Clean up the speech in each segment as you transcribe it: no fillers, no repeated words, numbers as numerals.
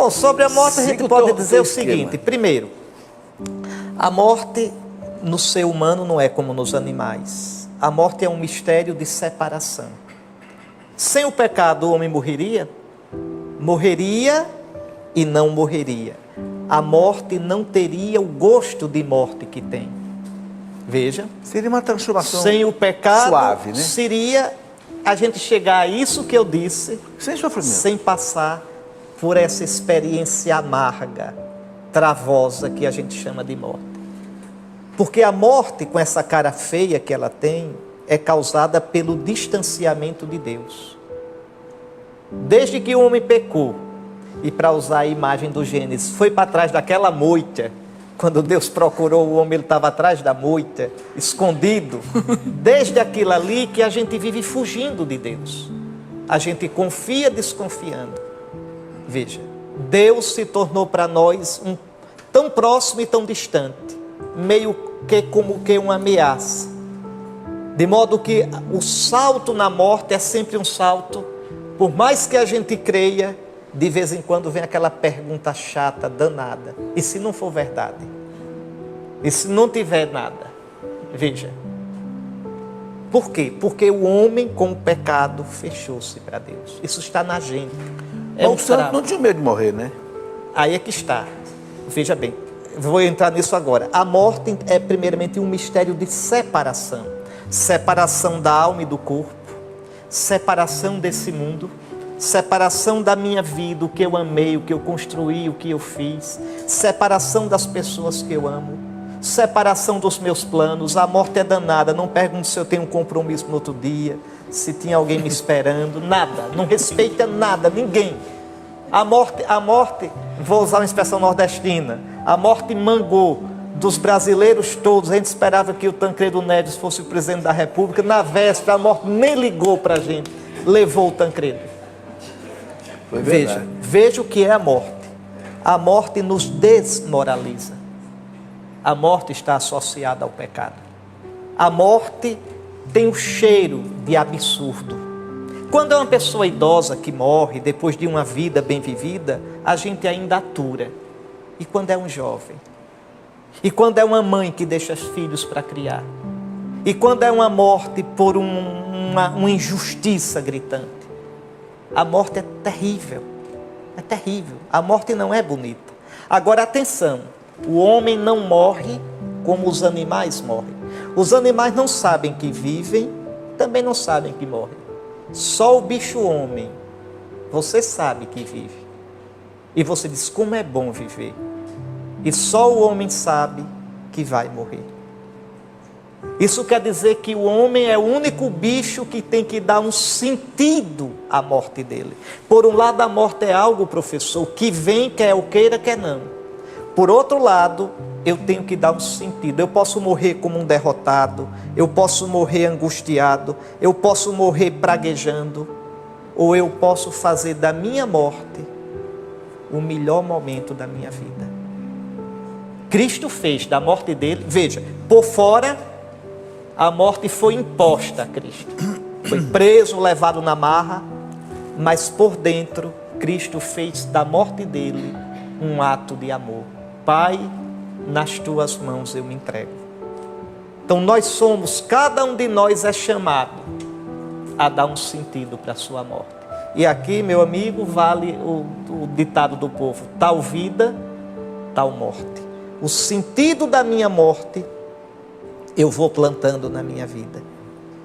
Bom, sobre a morte a gente pode dizer o seguinte. Primeiro, a morte no ser humano não é como nos animais. A morte é um mistério de separação. Sem o pecado o homem morreria? Morreria e não morreria. A morte não teria o gosto de morte que tem. Veja. Seria uma transformação sem o pecado, suave, né? Seria a gente chegar a isso que eu disse, sem sofrimento, sem passar por essa experiência amarga, travosa, que a gente chama de morte. Porque a morte, com essa cara feia que ela tem, é causada pelo distanciamento de Deus. Desde que o homem pecou, e para usar a imagem do Gênesis, foi para trás daquela moita, quando Deus procurou o homem, ele estava atrás da moita, escondido. Desde aquilo ali que a gente vive fugindo de Deus. A gente confia desconfiando. Veja, Deus se tornou para nós tão próximo e tão distante, meio que como que uma ameaça. De modo que o salto na morte é sempre um salto, por mais que a gente creia, de vez em quando vem aquela pergunta chata, danada. E se não for verdade? E se não tiver nada? Veja. Por quê? Porque o homem com o pecado fechou-se para Deus. Isso está na gente. O santo não tinha medo de morrer, né? Aí é que está. Veja bem, vou entrar nisso agora. A morte é primeiramente um mistério de separação. Separação da alma e do corpo. Separação desse mundo. Separação da minha vida, o que eu amei, o que eu construí, o que eu fiz. Separação das pessoas que eu amo. Separação dos meus planos. A morte é danada. Não pergunto se eu tenho um compromisso no outro dia, se tinha alguém me esperando. Nada. Não respeita nada, ninguém. A morte, vou usar uma expressão nordestina, a morte mangou dos brasileiros todos. A gente esperava que o Tancredo Neves fosse o presidente da República. Na véspera, a morte nem ligou para a gente. Levou o Tancredo. Veja o que é a morte. A morte nos desmoraliza. A morte está associada ao pecado. A morte tem o cheiro de absurdo. Quando é uma pessoa idosa que morre depois de uma vida bem vivida, a gente ainda atura. E quando é um jovem? E quando é uma mãe que deixa filhos para criar? E quando é uma morte por uma injustiça gritante? A morte é terrível, é terrível. A morte não é bonita. Agora, atenção, o homem não morre como os animais morrem. Os animais não sabem que vivem, também não sabem que morrem. Só o bicho homem, você sabe que vive. E você diz, como é bom viver. E só o homem sabe que vai morrer. Isso quer dizer que o homem é o único bicho que tem que dar um sentido à morte dele. Por um lado, a morte é algo, professor, que vem, quer eu queira, quer não. Por outro lado, eu tenho que dar um sentido. Eu posso morrer como um derrotado, eu posso morrer angustiado, eu posso morrer praguejando, ou eu posso fazer da minha morte o melhor momento da minha vida. Cristo fez da morte dele, veja, por fora, a morte foi imposta a Cristo. Foi preso, levado na marra, mas por dentro, Cristo fez da morte dele um ato de amor. Pai, nas tuas mãos eu me entrego. Então nós somos, cada um de nós é chamado a dar um sentido para a sua morte. E aqui, meu amigo, vale o ditado do povo: tal vida, tal morte. O sentido da minha morte eu vou plantando na minha vida.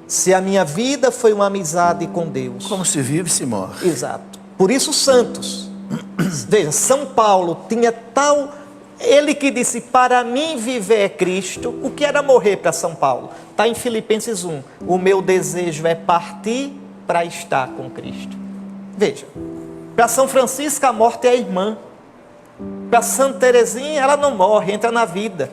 Se a minha vida foi uma amizade com Deus. Como se vive, se morre. Exato. Por isso, santos. Veja, São Paulo tinha tal... Ele que disse, para mim viver é Cristo. O que era morrer para São Paulo? Está em Filipenses 1. O meu desejo é partir para estar com Cristo. Veja, para São Francisco a morte é a irmã. Para Santa Teresinha ela não morre, entra na vida.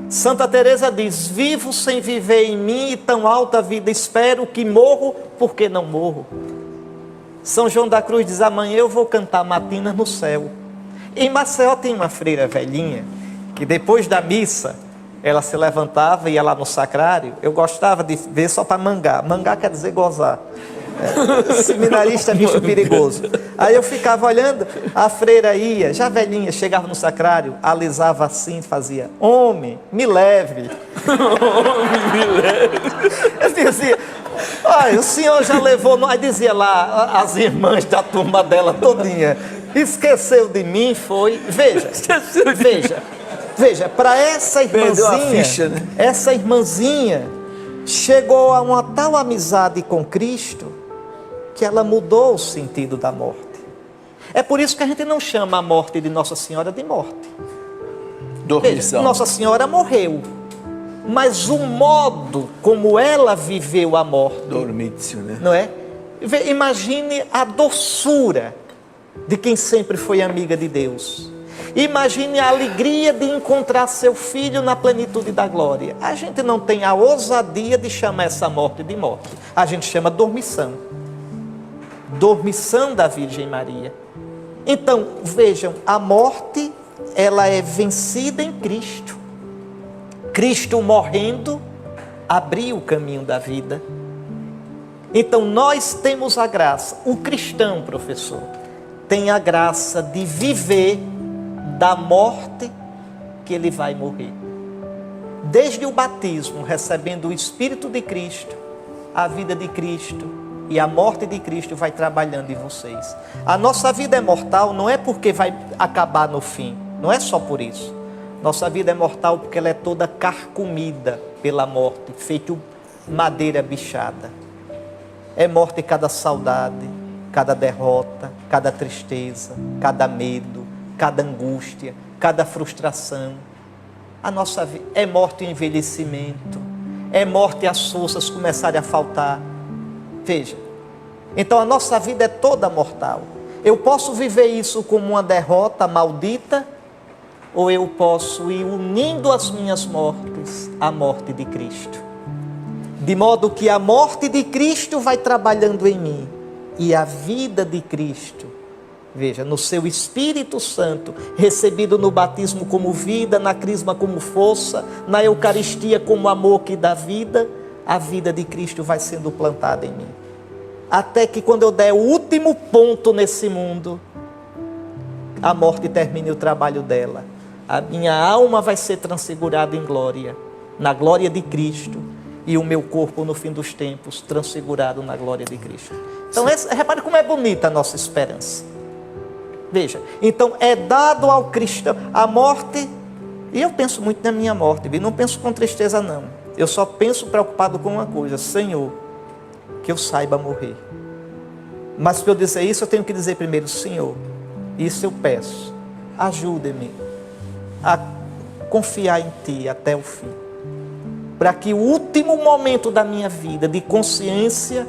Santa Teresa diz, vivo sem viver em mim e tão alta vida espero que morro porque não morro. São João da Cruz diz, amanhã eu vou cantar matinas no céu. Em Maceió tem uma freira velhinha que depois da missa ela se levantava e ia lá no sacrário. Eu gostava de ver só para mangar. Mangar quer dizer gozar. Seminarista é bicho perigoso. Aí eu ficava olhando, a freira ia, já velhinha, chegava no sacrário, alisava assim, fazia: homem, me leve. Homem, me leve. Eu dizia: olha, o senhor já levou. Aí dizia lá, as irmãs da turma dela todinha: esqueceu de mim, foi. Veja, para essa irmãzinha, a ficha, né? Essa irmãzinha chegou a uma tal amizade com Cristo que ela mudou o sentido da morte. É por isso que a gente não chama a morte de Nossa Senhora de morte. Dormição. Nossa Senhora morreu, mas o modo como ela viveu a morte, Dormício, né? não é? Imagine a doçura de quem sempre foi amiga de Deus. Imagine a alegria de encontrar seu filho na plenitude da glória. A gente não tem a ousadia de chamar essa morte de morte. A gente chama dormição. Dormição da Virgem Maria. Então, vejam, a morte, ela é vencida em Cristo. Cristo morrendo, abriu o caminho da vida. Então, nós temos a graça, o cristão, professor, tem a graça de viver da morte que ele vai morrer. Desde o batismo, recebendo o Espírito de Cristo, a vida de Cristo e a morte de Cristo vai trabalhando em vocês. A nossa vida é mortal não é porque vai acabar no fim, não é só por isso. Nossa vida é mortal porque ela é toda carcomida pela morte, feito madeira bichada. É morte cada saudade, cada derrota, cada tristeza, cada medo, cada angústia, cada frustração. A nossa vida é morte o envelhecimento, é morte as forças começarem a faltar. Veja, então a nossa vida é toda mortal. Eu posso viver isso como uma derrota maldita, ou eu posso ir unindo as minhas mortes à morte de Cristo. De modo que a morte de Cristo vai trabalhando em mim, e a vida de Cristo, veja, no seu Espírito Santo, recebido no batismo como vida, na crisma como força, na Eucaristia como amor que dá vida, a vida de Cristo vai sendo plantada em mim. Até que quando eu der o último ponto nesse mundo, a morte termine o trabalho dela. A minha alma vai ser transfigurada em glória, na glória de Cristo, e o meu corpo no fim dos tempos transfigurado na glória de Cristo. Então, repare como é bonita a nossa esperança. Veja, então é dado ao cristão a morte, e eu penso muito na minha morte, não penso com tristeza não. Eu só penso preocupado com uma coisa: Senhor, que eu saiba morrer. Mas para eu dizer isso, eu tenho que dizer primeiro: Senhor, isso eu peço, ajude-me a confiar em Ti até o fim, para que o último momento da minha vida de consciência,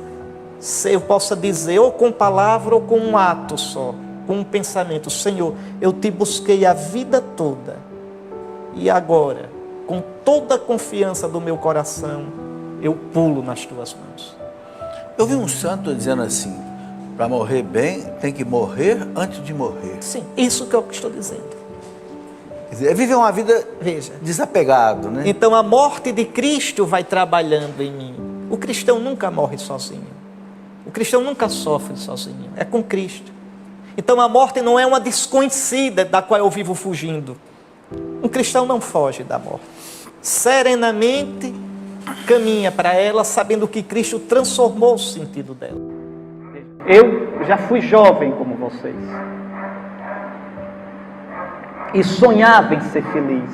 eu possa dizer, ou com palavra ou com um ato só, com um pensamento: Senhor, eu Te busquei a vida toda, e agora, com toda a confiança do meu coração, eu pulo nas Tuas mãos. Eu vi um santo dizendo assim: para morrer bem, tem que morrer antes de morrer. Sim, isso que eu estou dizendo. Quer dizer, é viver uma vida, veja, desapegado, né? Então a morte de Cristo vai trabalhando em mim. O cristão nunca morre sozinho. O cristão nunca sofre sozinho. É com Cristo. Então a morte não é uma desconhecida da qual eu vivo fugindo. Um cristão não foge da morte. Serenamente caminha para ela, sabendo que Cristo transformou o sentido dela. Eu já fui jovem como vocês. E sonhava em ser feliz.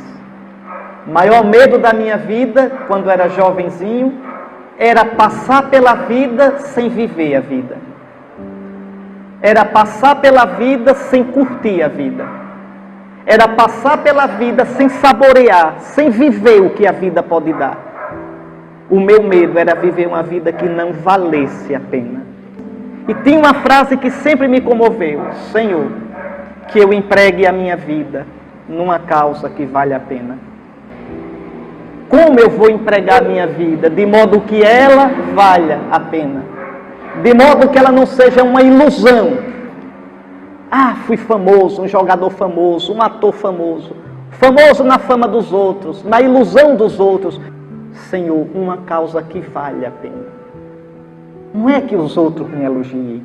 O maior medo da minha vida, quando era jovenzinho, era passar pela vida sem viver a vida. Era passar pela vida sem curtir a vida. Era passar pela vida sem saborear, sem viver o que a vida pode dar. O meu medo era viver uma vida que não valesse a pena. E tinha uma frase que sempre me comoveu: Senhor, que eu empregue a minha vida numa causa que vale a pena. Como eu vou empregar a minha vida de modo que ela valha a pena? De modo que ela não seja uma ilusão. Ah, fui famoso, um jogador famoso, um ator famoso. Famoso na fama dos outros, na ilusão dos outros. Senhor, uma causa que vale a pena. Não é que os outros me elogiem.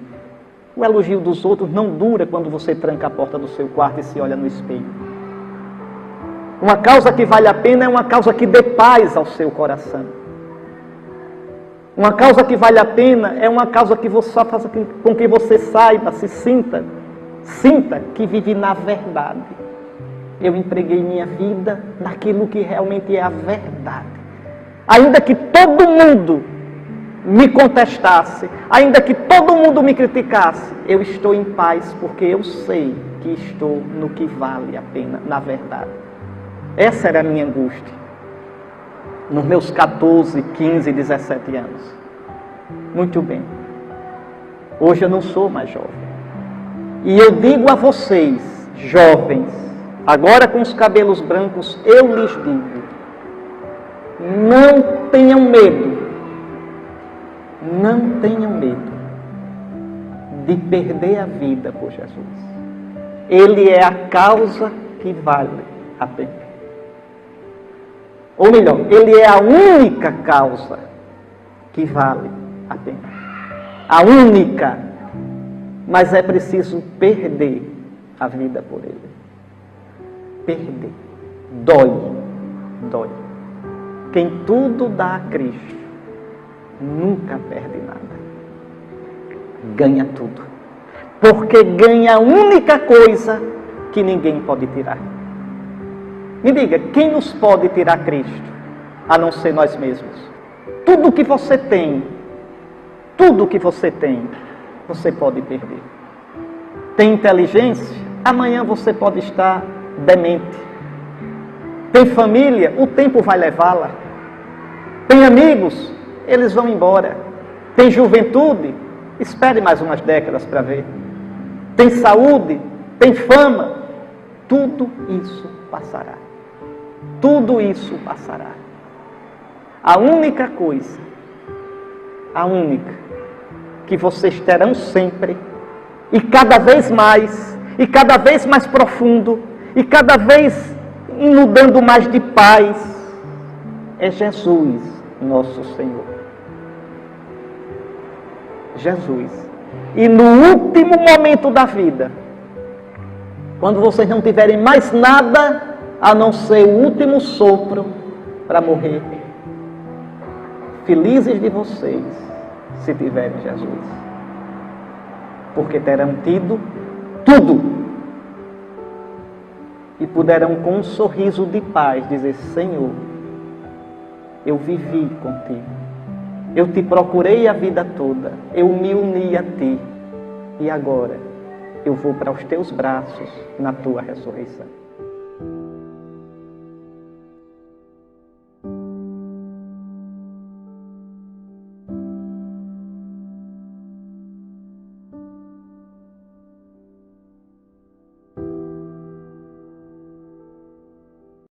O elogio dos outros não dura quando você tranca a porta do seu quarto e se olha no espelho. Uma causa que vale a pena é uma causa que dê paz ao seu coração. Uma causa que vale a pena é uma causa que só faça com que você saiba, se sinta que vive na verdade. Eu empreguei minha vida naquilo que realmente é a verdade. Ainda que todo mundo me contestasse, ainda que todo mundo me criticasse, eu estou em paz, porque eu sei que estou no que vale a pena, na verdade. Essa era a minha angústia, nos meus 14, 15, 17 anos. Muito bem, hoje eu não sou mais jovem. E eu digo a vocês, jovens, agora com os cabelos brancos, eu lhes digo, não tenham medo. Não tenham medo de perder a vida por Jesus. Ele é a causa que vale a pena. Ou melhor, Ele é a única causa que vale a pena. A única. Mas é preciso perder a vida por Ele. Perder. Dói. Dói. Quem tudo dá a Cristo nunca perde nada. Ganha tudo. Porque ganha a única coisa que ninguém pode tirar. Me diga, quem nos pode tirar Cristo, a não ser nós mesmos? Tudo que você tem, você pode perder. Tem inteligência? Amanhã você pode estar demente. Tem família? O tempo vai levá-la. Tem amigos? Eles vão embora. Tem juventude? Espere mais umas décadas para ver. Tem saúde? Tem fama? Tudo isso passará. Tudo isso passará. A única coisa, a única, que vocês terão sempre, e cada vez mais profundo, e cada vez inundando mais de paz, é Jesus, nosso Senhor. Jesus. E no último momento da vida, quando vocês não tiverem mais nada a não ser o último sopro para morrer, felizes de vocês se tiverem Jesus, porque terão tido tudo e puderão com um sorriso de paz dizer: Senhor, eu vivi contigo. Eu te procurei a vida toda, eu me uni a ti, e agora eu vou para os teus braços na tua ressurreição.